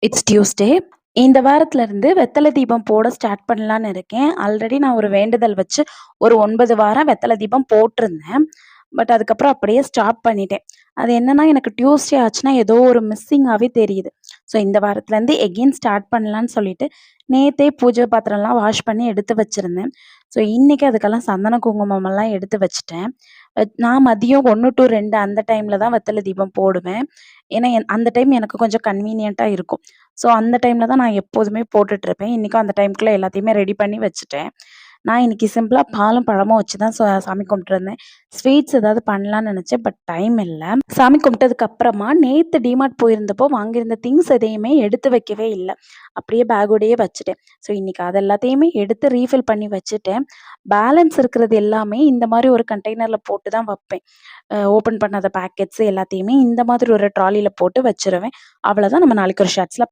It's Tuesday. இந்த வாரத்துல இருந்து வெத்தல தீபம் போட ஸ்டார்ட் பண்ணலான்னு இருக்கேன். ஆல்ரெடி நான் ஒரு வேண்டுதல் வச்சு ஒரு 9 வாரம் வெத்தல தீபம் போட்டிருந்தேன். பட் அதுக்கப்புறம் அப்படியே ஸ்டாப் பண்ணிட்டேன். அது என்னன்னா, எனக்கு டியூஸ்டே ஆச்சுன்னா ஏதோ ஒரு மிஸ்ஸிங்காவே தெரியுது. ஸோ இந்த வாரத்துலேருந்து எகெயின் ஸ்டார்ட் பண்ணலான்னு சொல்லிட்டு, நேத்தே பூஜை பாத்திரம்லாம் வாஷ் பண்ணி எடுத்து வச்சிருந்தேன். ஸோ இன்னைக்கு அதுக்கெல்லாம் சந்தன குங்குமமெல்லாம் எடுத்து வச்சுட்டேன். நான் மதியம் 1 டூ 2 அந்த டைம்ல தான் வெத்தல தீபம் போடுவேன். ஏன்னா, அந்த டைம் எனக்கு கொஞ்சம் கன்வீனியன்ட்டா இருக்கும். ஸோ அந்த டைம்ல தான் நான் எப்போதுமே போட்டுட்ருப்பேன். இன்னைக்கும் அந்த டைம்க்குள்ள எல்லாத்தையுமே ரெடி பண்ணி வச்சுட்டேன். நான் இன்னைக்கு சிம்பிளா பாலும், பழமும் வச்சு தான் சாமி கும்பிட்டுருந்தேன். ஸ்வீட்ஸ் ஏதாவது பண்ணலான்னு நெனச்சேன். பட் டைம் இல்ல. சாமி கும்பிட்டதுக்கு அப்புறமா நேத்து டிமார்ட் போயிருந்தப்போ வாங்கியிருந்த திங்ஸ் எதையுமே எடுத்து வைக்கவே இல்ல. அப்படியே பேக்கோடயே வச்சுட்டேன். ஸோ இன்னைக்கு அது எல்லாத்தையுமே எடுத்து ரீஃபில் பண்ணி வச்சுட்டேன். பேலன்ஸ் இருக்கிறது எல்லாமே இந்த மாரி ஒரு கண்டெய்னர்ல போட்டு தான் வப்பேன். ஓப்பன் பண்ணாத பேக்கெட்ஸ் எல்லாத்தையுமே இந்த மாதிரி ஒரு ட்ராலில போட்டு வச்சுருவேன். அவ்வளோதான். நம்ம நாளைக்கு ஒரு ஷார்ட்ஸ்ல